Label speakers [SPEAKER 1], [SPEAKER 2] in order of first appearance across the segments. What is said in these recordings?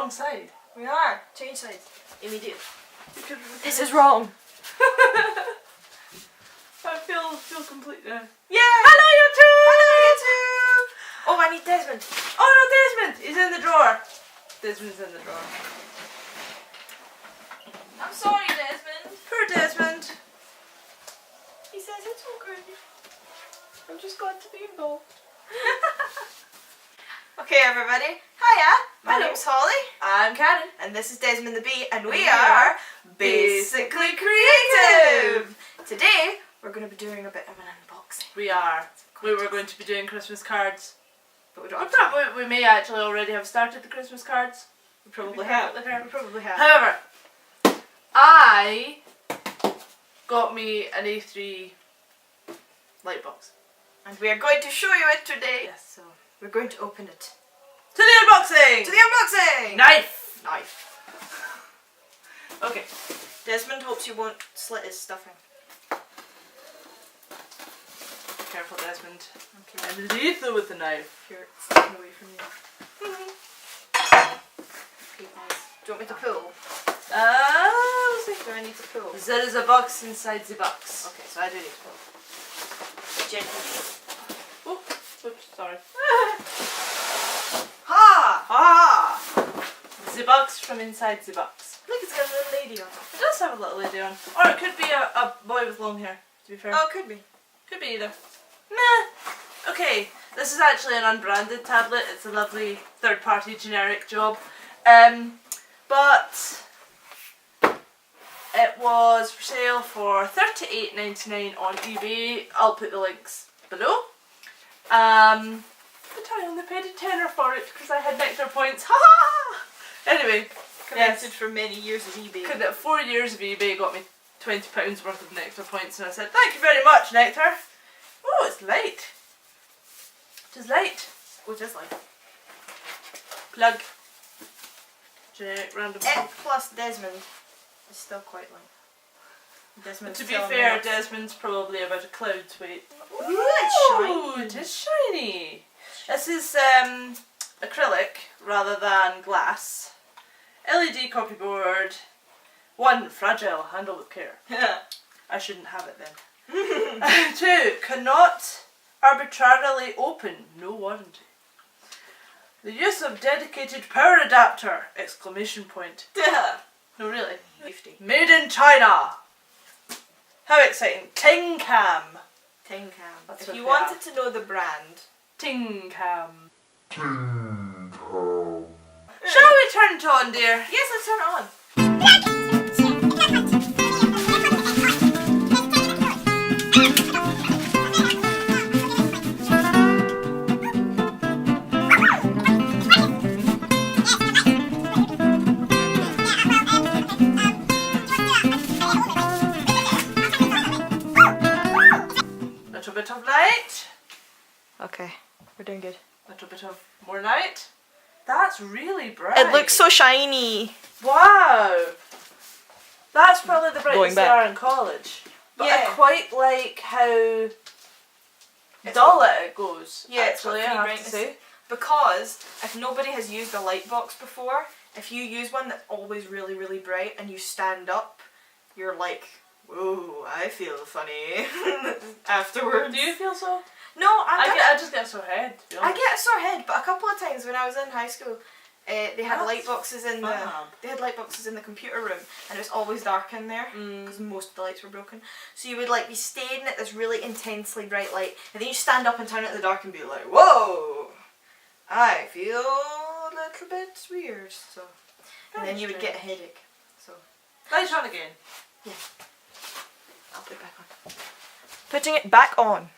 [SPEAKER 1] wrong side.
[SPEAKER 2] We are. Change sides. Immediately.
[SPEAKER 1] This
[SPEAKER 2] is wrong.
[SPEAKER 1] I feel complete now.
[SPEAKER 2] Yeah!
[SPEAKER 1] Hello YouTube!
[SPEAKER 2] Hello YouTube! Oh, I need Desmond.
[SPEAKER 1] Oh no, Desmond! He's in the drawer. Desmond's in the drawer.
[SPEAKER 2] I'm sorry, Desmond.
[SPEAKER 1] Poor Desmond.
[SPEAKER 2] He says it's okay. I'm just glad to be involved. Okay, everybody. Hiya. My
[SPEAKER 1] Hello.
[SPEAKER 2] name's Holly.
[SPEAKER 1] I'm Karen.
[SPEAKER 2] And this is Desmond the Bee. And we
[SPEAKER 1] We
[SPEAKER 2] are
[SPEAKER 1] are
[SPEAKER 2] Basically Creative. Today, we're going to be doing a bit of an unboxing.
[SPEAKER 1] We are. We were going to be doing Christmas cards.
[SPEAKER 2] But we don't
[SPEAKER 1] We,
[SPEAKER 2] have time.
[SPEAKER 1] we may actually already have started the Christmas cards.
[SPEAKER 2] We probably
[SPEAKER 1] We
[SPEAKER 2] have.
[SPEAKER 1] have.
[SPEAKER 2] We probably have.
[SPEAKER 1] However, I got me an A3 Lightbox.
[SPEAKER 2] And we are going to show you it today.
[SPEAKER 1] Yes.
[SPEAKER 2] So, we're going to open it.
[SPEAKER 1] To the unboxing!
[SPEAKER 2] To the unboxing!
[SPEAKER 1] Knife!
[SPEAKER 2] Knife.
[SPEAKER 1] Okay.
[SPEAKER 2] Desmond hopes you won't slit his stuffing.
[SPEAKER 1] Careful, Desmond.
[SPEAKER 2] Okay.
[SPEAKER 1] I'm lethal with the knife.
[SPEAKER 2] Here, it's taken away from you. Okay, guys. Do you want me to pull?
[SPEAKER 1] Let's see.
[SPEAKER 2] Do I need to pull?
[SPEAKER 1] There is a box inside the box.
[SPEAKER 2] Okay, so I do need to pull. Gently.
[SPEAKER 1] Oh, oops, sorry.
[SPEAKER 2] Ha!
[SPEAKER 1] Ah! The box from inside the box.
[SPEAKER 2] Look, it's got a little lady on it.
[SPEAKER 1] It does have a little lady on. Or it could be a boy with long hair, to be fair.
[SPEAKER 2] Oh, it could be.
[SPEAKER 1] Could be either. Meh. Okay, this is actually an unbranded tablet. It's a lovely third-party generic job. But it was for sale for $38.99 on eBay. I'll put the links below. But I only paid a tenner for it because I had nectar points. Ha ha! Anyway,
[SPEAKER 2] Connected
[SPEAKER 1] yes.
[SPEAKER 2] for many years of eBay.
[SPEAKER 1] 4 years of eBay got me £20 worth of nectar points, and I said, "Thank you very much, nectar." Oh, it's light. It is light.
[SPEAKER 2] Oh, just like
[SPEAKER 1] Plug. Generic random.
[SPEAKER 2] It plus Desmond is still quite light. Desmond's
[SPEAKER 1] To be
[SPEAKER 2] still
[SPEAKER 1] fair,
[SPEAKER 2] not-
[SPEAKER 1] Desmond's probably about a cloud's weight.
[SPEAKER 2] Ooh, it's shiny.
[SPEAKER 1] It is shiny. This is acrylic rather than glass. LED copyboard. 1. Fragile. Handle with care. I shouldn't have it then. 2. Cannot arbitrarily open. No warranty. The use of dedicated power adapter! Exclamation point. No, really.
[SPEAKER 2] 50.
[SPEAKER 1] Made in China! How exciting. Ting Cam.
[SPEAKER 2] Tin Cam.
[SPEAKER 1] That's
[SPEAKER 2] If
[SPEAKER 1] what
[SPEAKER 2] you
[SPEAKER 1] they
[SPEAKER 2] wanted to know the brand,
[SPEAKER 1] Ting Cam. Shall we turn it on, dear?
[SPEAKER 2] yes, let's turn it on.
[SPEAKER 1] Little bit of light.
[SPEAKER 2] Okay, we're doing good.
[SPEAKER 1] Little bit of more light. That's really bright.
[SPEAKER 2] It looks so shiny.
[SPEAKER 1] Wow. That's probably the
[SPEAKER 2] Going
[SPEAKER 1] brightest they
[SPEAKER 2] back.
[SPEAKER 1] are in college. But I
[SPEAKER 2] Yeah.
[SPEAKER 1] quite like how
[SPEAKER 2] It's
[SPEAKER 1] dull it goes.
[SPEAKER 2] Yeah, it's got
[SPEAKER 1] actually, I
[SPEAKER 2] free
[SPEAKER 1] have
[SPEAKER 2] brightness.
[SPEAKER 1] to say.
[SPEAKER 2] Because if nobody has used a Lightbox before, if you use one that's always really, really bright and you stand up, you're like, whoa, I feel funny afterwards.
[SPEAKER 1] Do you feel so?
[SPEAKER 2] No,
[SPEAKER 1] I just get a sore head, to be
[SPEAKER 2] I
[SPEAKER 1] honest.
[SPEAKER 2] get a sore head, but a couple of times when I was in high school, they had
[SPEAKER 1] That's
[SPEAKER 2] lightboxes in
[SPEAKER 1] fab.
[SPEAKER 2] the computer room, and it was always dark in there because most of the lights were broken. So you would like be staring at this really intensely bright light, and then you stand up and turn it in the dark and be like, "Whoa, I feel a little bit weird." So, and then you would get a headache. So,
[SPEAKER 1] Light on again.
[SPEAKER 2] I'll put it back on. Putting it back on.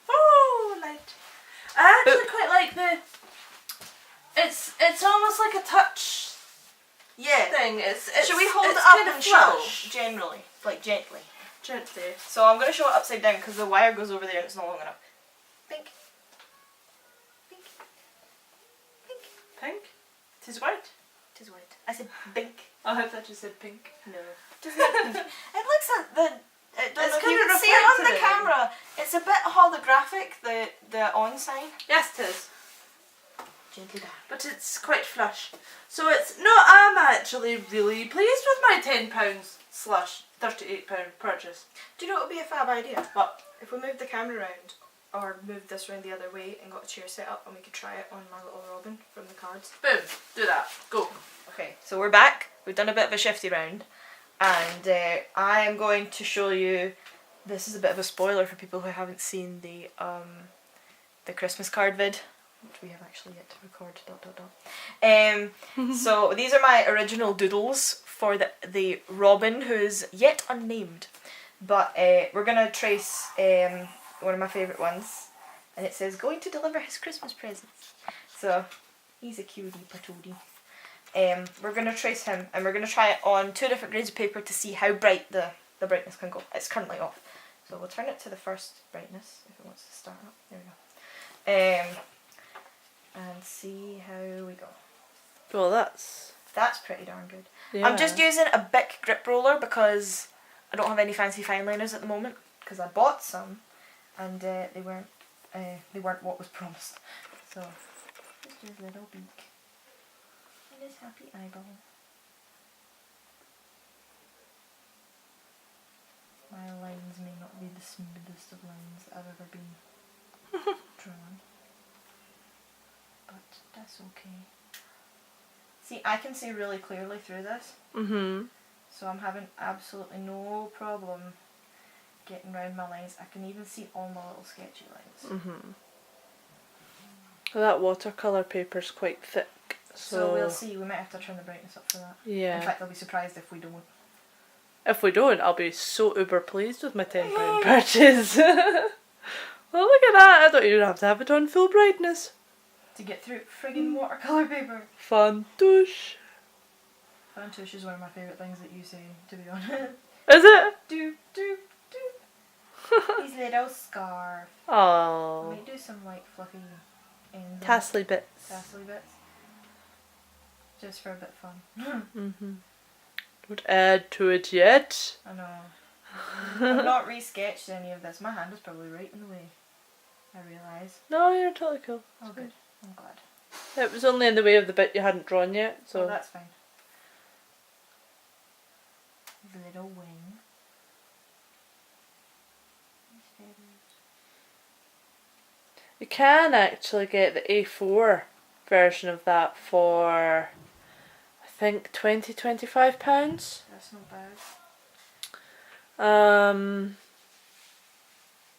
[SPEAKER 1] Oh, light. I actually quite like the. It's almost like a touch
[SPEAKER 2] Yeah.
[SPEAKER 1] thing. It's
[SPEAKER 2] Should we hold
[SPEAKER 1] it's
[SPEAKER 2] it up
[SPEAKER 1] kind of
[SPEAKER 2] and show?
[SPEAKER 1] flush.
[SPEAKER 2] Generally, like gently.
[SPEAKER 1] Gently.
[SPEAKER 2] So I'm going to show it upside down because the wire goes over there and it's not long enough. Pink. Pink. Pink.
[SPEAKER 1] Pink. It is white.
[SPEAKER 2] It is white. I said pink.
[SPEAKER 1] Oh, I thought you said pink.
[SPEAKER 2] No. It doesn't have pink. It looks at the...
[SPEAKER 1] It's
[SPEAKER 2] As
[SPEAKER 1] kind
[SPEAKER 2] you
[SPEAKER 1] of
[SPEAKER 2] can see it on the
[SPEAKER 1] reflective.
[SPEAKER 2] camera, it's a bit holographic, the on sign.
[SPEAKER 1] Yes, it is.
[SPEAKER 2] Gently down.
[SPEAKER 1] But it's quite flush. So it's, no, I'm actually really pleased with my £10/38 purchase.
[SPEAKER 2] Do you know what would be a fab idea?
[SPEAKER 1] What?
[SPEAKER 2] If we moved the camera around, or moved this around the other way and got a chair set up and we could try it on my little Robin from the cards.
[SPEAKER 1] Boom, do that, go.
[SPEAKER 2] Okay, so we're back. We've done a bit of a shifty round. And I am going to show you, this is a bit of a spoiler for people who haven't seen the Christmas card vid, which we have actually yet to record, ... So these are my original doodles for the Robin, who's yet unnamed. But we're going to trace one of my favourite ones, and it says, going to deliver his Christmas presents. So, he's a cutie patootie. We're going to trace him, and we're going to try it on 2 different grades of paper to see how bright the brightness can go. It's currently off. So we'll turn it to the first brightness, if it wants to start up. There we go. And see how we go.
[SPEAKER 1] Well, that's
[SPEAKER 2] pretty darn good.
[SPEAKER 1] Yeah.
[SPEAKER 2] I'm just using a Bic grip roller because I don't have any fancy fine liners at the moment, because I bought some and they weren't what was promised. So just his little beak and his happy eyeball. My lines may not be the smoothest of lines that I've ever been drawn, but that's okay. See, I can see really clearly through this. So I'm having absolutely no problem getting around my lines. I can even see all my little sketchy lines.
[SPEAKER 1] Well, that watercolour paper's quite thick.
[SPEAKER 2] So we'll see. We might have to turn the brightness up for that.
[SPEAKER 1] Yeah.
[SPEAKER 2] In fact, I'll be surprised if we don't.
[SPEAKER 1] If we don't, I'll be so uber pleased with my £10 purchase. Well, look at that. I don't even have to have it on full brightness.
[SPEAKER 2] To get through friggin' watercolour paper.
[SPEAKER 1] Fantouche.
[SPEAKER 2] Fantouche is one of my favourite things that you say, to be honest.
[SPEAKER 1] Is it?
[SPEAKER 2] Do. His little scarf. I
[SPEAKER 1] Oh.
[SPEAKER 2] might do some like fluffy ends.
[SPEAKER 1] Tassely bits.
[SPEAKER 2] Tassely bits. Just for a bit of fun.
[SPEAKER 1] Don't add to it yet.
[SPEAKER 2] I know. I've not re-sketched any of this. My hand is probably right in the way, I realise.
[SPEAKER 1] No, you're totally cool.
[SPEAKER 2] Oh good. I'm glad.
[SPEAKER 1] It was only in the way of the bit you hadn't drawn yet, so.
[SPEAKER 2] Oh, that's fine. His little wing. His feathers.
[SPEAKER 1] You can actually get the A4 version of that for, I think, £25.
[SPEAKER 2] That's not bad.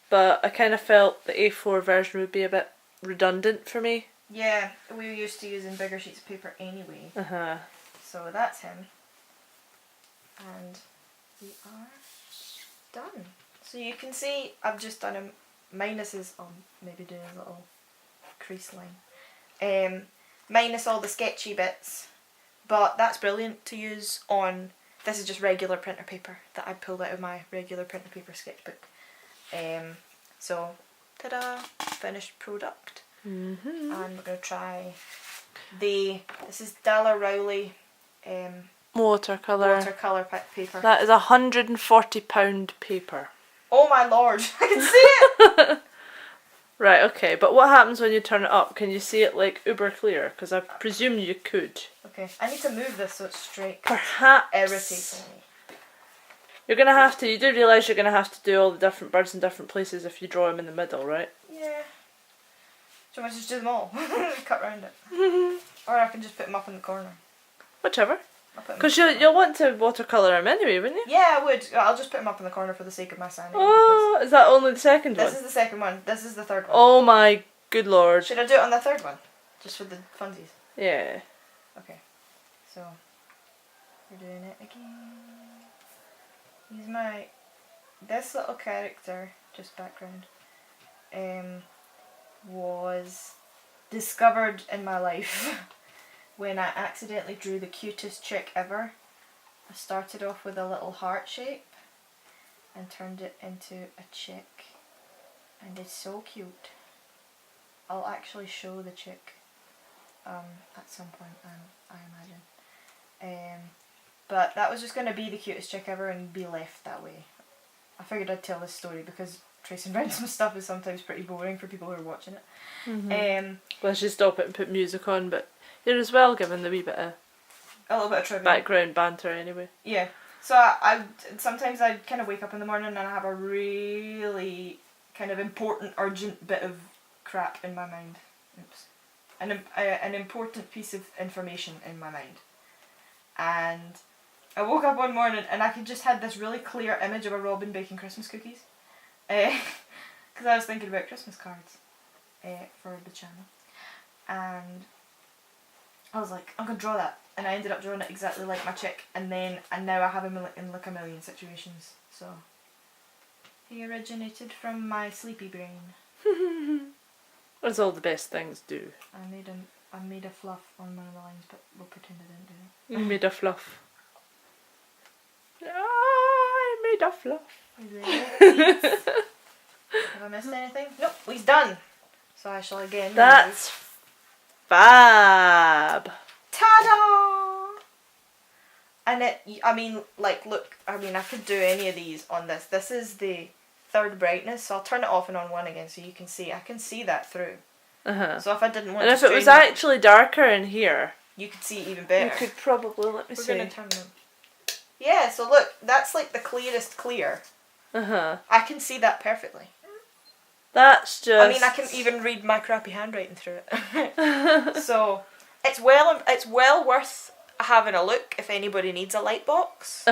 [SPEAKER 1] But I kind of felt the A4 version would be a bit redundant for me.
[SPEAKER 2] Yeah, we were used to using bigger sheets of paper anyway. So that's him. And we are done. So you can see I've just done him. Minus his, maybe doing his little crease line. Minus all the sketchy bits. But that's brilliant to use on, this is just regular printer paper that I pulled out of my regular printer paper sketchbook. So, ta-da, finished product. And we're going to try this is Dalla Rowley
[SPEAKER 1] Watercolour.
[SPEAKER 2] watercolour paper.
[SPEAKER 1] That is £140 paper.
[SPEAKER 2] Oh my lord, I can see it!
[SPEAKER 1] Right, okay, but what happens when you turn it up? Can you see it like uber clear? Because I presume you could.
[SPEAKER 2] Okay, I need to move this so it's straight.
[SPEAKER 1] Perhaps.
[SPEAKER 2] Irritating me.
[SPEAKER 1] You're going to have to, you do realise you're going to have to do all the different birds in different places if you draw them in the middle, right?
[SPEAKER 2] Yeah. So I just do them all. Cut round it. Or I can just put them up in the corner.
[SPEAKER 1] Whichever. Because you'll want to watercolour them anyway, wouldn't you?
[SPEAKER 2] Yeah, I would. I'll just put them up in the corner for the sake of my sanity.
[SPEAKER 1] Oh, is that only the second one?
[SPEAKER 2] This is the second one. This is the third one.
[SPEAKER 1] Oh my good lord.
[SPEAKER 2] Should I do it on the third one? Just for the funsies?
[SPEAKER 1] Yeah.
[SPEAKER 2] Okay. So, we're doing it again. This little character, just background, was discovered in my life when I accidentally drew the cutest chick ever. I started off with a little heart shape and turned it into a chick, and it's so cute. I'll actually show the chick at some point, I imagine. But that was just going to be the cutest chick ever and be left that way. I figured I'd tell this story because tracing around some stuff is sometimes pretty boring for people who are watching it.
[SPEAKER 1] Well, I should stop it and put music on, but you're as well giving the wee bit of
[SPEAKER 2] a little bit of trivia.
[SPEAKER 1] background banter anyway.
[SPEAKER 2] Yeah. So I sometimes I kind of wake up in the morning and I have a really kind of important, urgent bit of crap in my mind. Oops. An important piece of information in my mind. And I woke up one morning and I just had this really clear image of a robin baking Christmas cookies. Because I was thinking about Christmas cards for the channel. And I was like, I'm going to draw that. And I ended up drawing it exactly like my chick. And now I have him in like a million situations. So he originated from my sleepy brain.
[SPEAKER 1] As all the best things do.
[SPEAKER 2] I made a fluff on one of the lines, but we'll pretend I didn't do it.
[SPEAKER 1] You made a fluff. I made a fluff.
[SPEAKER 2] Have I missed anything? Nope, he's done. So I shall again.
[SPEAKER 1] That's fab.
[SPEAKER 2] Ta-da! And look, I could do any of these on this. This is the third brightness, so I'll turn it off and on one again so you can see. I can see that through. So if I didn't want to,
[SPEAKER 1] and if it was actually darker in here,
[SPEAKER 2] you could see even better.
[SPEAKER 1] You could probably let me see.
[SPEAKER 2] We're gonna turn them. Yeah, so look, that's like the clearest clear. I can see that perfectly.
[SPEAKER 1] That's just.
[SPEAKER 2] I can even read my crappy handwriting through it. So it's well worth having a look if anybody needs a Lightbox.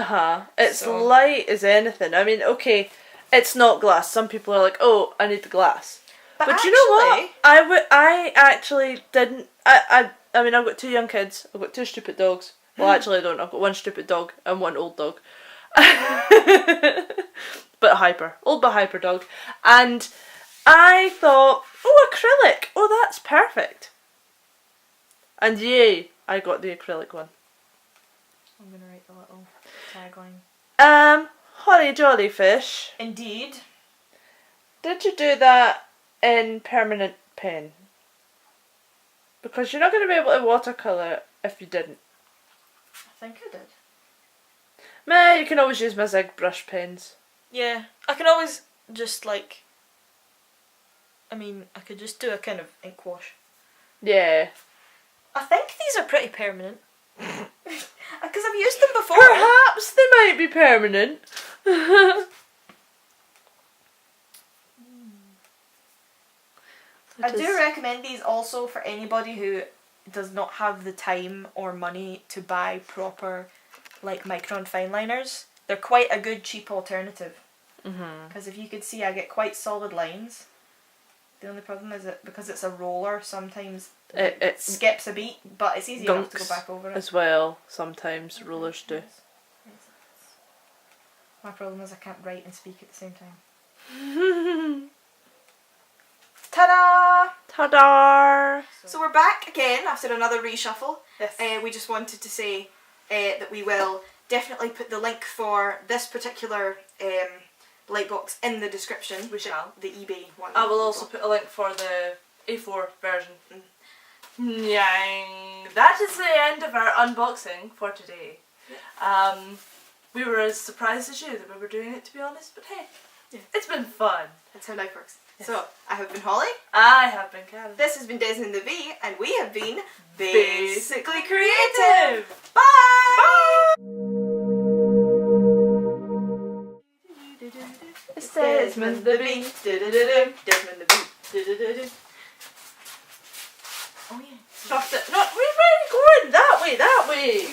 [SPEAKER 1] It's light as anything. Okay, it's not glass. Some people are like, oh, I need the glass. But actually, you know what? I actually didn't. I've got 2 young kids. I've got 2 stupid dogs. Well, actually, I don't. I've got 1 stupid dog and 1 old dog. But hyper. Old but hyper dog. And I thought, oh, acrylic. Oh, that's perfect. And yay, I got the acrylic one.
[SPEAKER 2] I'm going to write the little tagline.
[SPEAKER 1] Holly Jolly Fish.
[SPEAKER 2] Indeed.
[SPEAKER 1] Did you do that in permanent pen? Because you're not going to be able to watercolour it if you didn't.
[SPEAKER 2] I think I did.
[SPEAKER 1] Meh, you can always use my Zig brush pens.
[SPEAKER 2] Yeah, I can always just I could just do a kind of ink wash.
[SPEAKER 1] Yeah.
[SPEAKER 2] I think these are pretty permanent. Because I've used them before.
[SPEAKER 1] Perhaps they might be permanent.
[SPEAKER 2] I do recommend these also for anybody who does not have the time or money to buy proper Micron fine liners. They're quite a good cheap alternative. Because if you could see, I get quite solid lines. The only problem is that because it's a roller, sometimes it skips a beat, but it's easy enough to go back over it.
[SPEAKER 1] As well, sometimes rollers do.
[SPEAKER 2] My problem is I can't write and speak at the same time. Ta-da!
[SPEAKER 1] Ta-da!
[SPEAKER 2] So we're back again after another reshuffle.
[SPEAKER 1] Yes.
[SPEAKER 2] We just wanted to say that we will definitely put the link for this particular Lightbox in the description.
[SPEAKER 1] We shall.
[SPEAKER 2] The eBay one.
[SPEAKER 1] I will also put a link for the A4 version. Nyang. That is the end of our unboxing for today. We were as surprised as you that we were doing it, to be honest, but hey, it's been fun.
[SPEAKER 2] That's how life works. Yes. So, I have been Holly.
[SPEAKER 1] I have been Karen.
[SPEAKER 2] This has been Desmond the V, and we have been
[SPEAKER 1] Basically Creative.
[SPEAKER 2] Bye! Bye!
[SPEAKER 1] It's Desmond the V.
[SPEAKER 2] Desmond the V. Oh yeah.
[SPEAKER 1] Chopped it. No, we're going that way.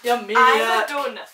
[SPEAKER 1] You maniac.
[SPEAKER 2] I'm a donut.